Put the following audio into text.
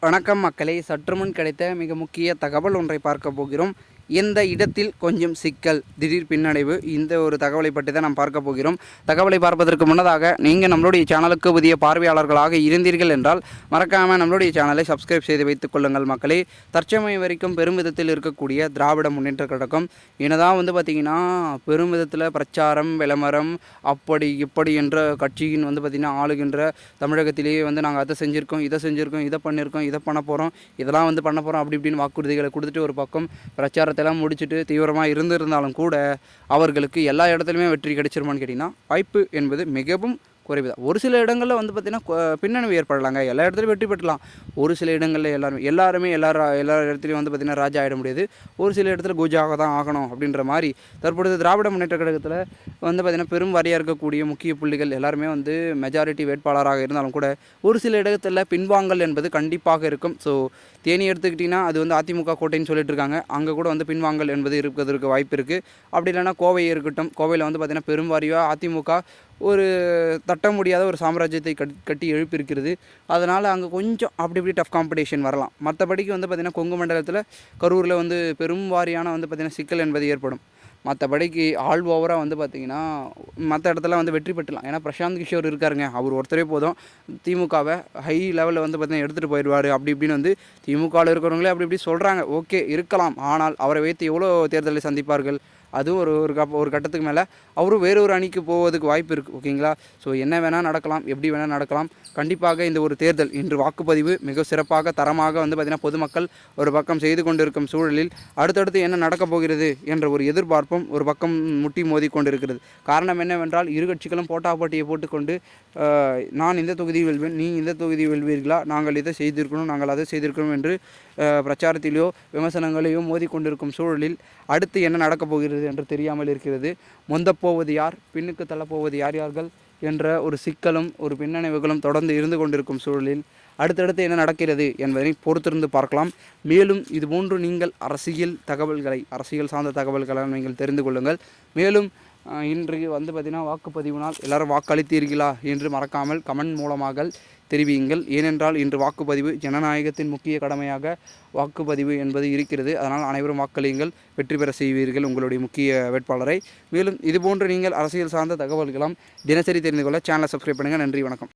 வணக்கம் மக்களே, சற்றுமுன் கிடைத்த மிக முக்கிய தகவல் ஒன்றை பார்க்க போகிறோம். இந்த இடத்தில் கொஞ்சம் சிக்கல், திடீர் பின்னடைவு, இந்த ஒரு தகவலை பற்றி தான் நாம் பார்க்க போகிறோம். தகவலை பார்ப்பதற்கு முன்னதாக நீங்கள் நம்மளுடைய சேனலுக்கு புதிய பார்வையாளர்களாக இருந்தீர்கள் என்றால் மறக்காமல் நம்மளுடைய சேனலை சப்ஸ்கிரைப் செய்து வைத்துக் கொள்ளுங்கள் மக்களே. தற்சமயம் வரைக்கும் பெரும் விதத்தில் இருக்கக்கூடிய திராவிட முன்னேற்ற கழகம் என்னதான் பார்த்திங்கன்னா பெரும் விதத்தில் பிரச்சாரம் விளம்பரம் அப்படி இப்படி என்ற கட்சியின் பார்த்திங்கன்னா ஆளுகின்ற தமிழகத்திலேயே நாங்கள் அதை செஞ்சுருக்கோம், இதை செஞ்சுருக்கோம், இதை பண்ணியிருக்கோம், இதை பண்ண போகிறோம், இதெல்லாம் பண்ண போகிறோம் அப்படி இப்படின்னு வாக்குறுதிகளை கொடுத்துட்டு ஒரு பக்கம் பிரச்சாரத்தை எல்லாம் முடிச்சுட்டு தீவிரமாக இருந்திருந்தாலும் கூட அவர்களுக்கு எல்லா இடத்துலையுமே வெற்றி கிடைச்சிருமான்னு கேட்டிங்கன்னா வாய்ப்பு என்பது மிகவும் குறைவு தான். ஒரு சில இடங்களில் பார்த்திங்கன்னா பின்னணிவு ஏற்படலாங்க, எல்லா இடத்துலையும் வெற்றி பெற்றலாம். ஒரு சில இடங்களில் எல்லாருமே எல்லா இடத்துலையும் பார்த்திங்கன்னா ராஜா ஆகிட முடியாது. ஒரு சில இடத்துல குஜாக தான் ஆகணும் அப்படின்ற மாதிரி தற்பொழுது திராவிட முன்னேற்ற கழகத்தில் பார்த்திங்கன்னா பெரும் வாரியாக இருக்கக்கூடிய முக்கிய புள்ளிகள் எல்லாருமே மெஜாரிட்டி வேட்பாளராக இருந்தாலும் கூட ஒரு சில இடத்துல பின்வாங்கல் என்பது கண்டிப்பாக இருக்கும். ஸோ தேனி எடுத்துக்கிட்டிங்கன்னா அது அதிமுக கோட்டைன்னு சொல்லிட்டு இருக்காங்க, அங்கே கூட பின்வாங்கல் என்பது இருக்கிறதுக்கு வாய்ப்பு இருக்குது. அப்படி இல்லைனா கோவை இருக்கட்டும், கோவையில் பார்த்திங்கன்னா பெரும் வாரியாக அதிமுக ஒரு தட்ட முடியாத ஒரு சாம்ராஜ்யத்தை கட்டி எழுப்பியிருக்கிறது. அதனால் அங்கே கொஞ்சம் அப்படி இப்படி டஃப் காம்படிஷன் வரலாம். மற்றபடிக்கு பார்த்திங்கன்னா கொங்கு மண்டலத்தில் கரூரில் பெரும் வாரியான பார்த்திங்கன்னா சிக்கல் என்பது ஏற்படும். மற்றபடிக்கு ஆல் ஓவராக பார்த்திங்கன்னா மற்ற இடத்துல வெற்றி பெற்றலாம். ஏன்னா பிரசாந்த் கிஷோர் இருக்காருங்க, அவர் ஒருத்தரே போதும் திமுகவை ஹை லெவலில் பார்த்திங்கன்னா எடுத்துகிட்டு போயிடுவார் அப்படி இப்படின்னு திமுகவில் இருக்கிறவங்களே அப்படி இப்படி சொல்கிறாங்க. ஓகே இருக்கலாம், ஆனால் அவரை வைத்து எவ்வளோ தேர்தலை சந்திப்பார்கள்? அதுவும் ஒரு கட்டத்துக்கு மேலே அவரும் வேறொரு அணிக்கு போவதுக்கு வாய்ப்பு இருக்குது. ஓகேங்களா? ஸோ என்ன வேணால் நடக்கலாம், எப்படி வேணால் நடக்கலாம். கண்டிப்பாக இந்த ஒரு தேர்தல் இன்று வாக்குப்பதிவு மிக சிறப்பாக தரமாக பார்த்திங்கன்னா பொதுமக்கள் ஒரு பக்கம் செய்து கொண்டிருக்கும் சூழலில் அடுத்தடுத்து என்ன நடக்கப் போகிறது என்ற ஒரு எதிர்பார்ப்பும் ஒரு பக்கம் முட்டி மோதி கொண்டிருக்கிறது. காரணம் என்னவென்றால் இரு கட்சிகளும் போட்டாப்பட்டியை போட்டுக்கொண்டு நான் இந்த தொகுதியை வெல்வேன், நீ இந்த தொகுதியை வெல்வீர்களா, நாங்கள் இதை செய்திருக்கணும், நாங்கள் அதை செய்திருக்கணும் என்று பிரச்சாரத்திலேயோ விமர்சனங்களையோ மோதி கொண்டிருக்கும் சூழலில் அடுத்து என்ன நடக்கப் போகிறது என்று தெரியாமல் இருக்கிறது. மொந்தப்போவது யார், பின்னுக்கு தள்ளப்போவது யார்கள் என்ற ஒரு சிக்கலும் ஒரு பின்னடைவுகளும் தொடர்ந்து இருந்து கொண்டிருக்கும் சூழலில் அடுத்தடுத்து என்ன நடக்கிறது என்பதை பொறுத்திருந்து பார்க்கலாம். மேலும் இதுபோன்று நீங்கள் அரசியல் சார்ந்த தகவல்களை நீங்கள் தெரிந்து கொள்ளுங்கள். மேலும் இன்று பார்த்திங்கன்னா வாக்குப்பதிவு நாள், எல்லோரும் வாக்களித்தீர்களா என்று மறக்காமல் கமெண்ட் மூலமாக தெரிவியுங்கள். ஏனென்றால் இன்று வாக்குப்பதிவு ஜனநாயகத்தின் முக்கிய கடமையாக வாக்குப்பதிவு என்பது இருக்கிறது. அதனால் அனைவரும் வாக்களியுங்கள், வெற்றி பெற செய்வீர்கள் உங்களுடைய முக்கிய வேட்பாளரை. மேலும் இதுபோன்று நீங்கள் அரசியல் சார்ந்த தகவல்களும் தினசரி தெரிந்து கொள்ள சேனலை சப்ஸ்கிரைப் பண்ணுங்கள். நன்றி, வணக்கம்.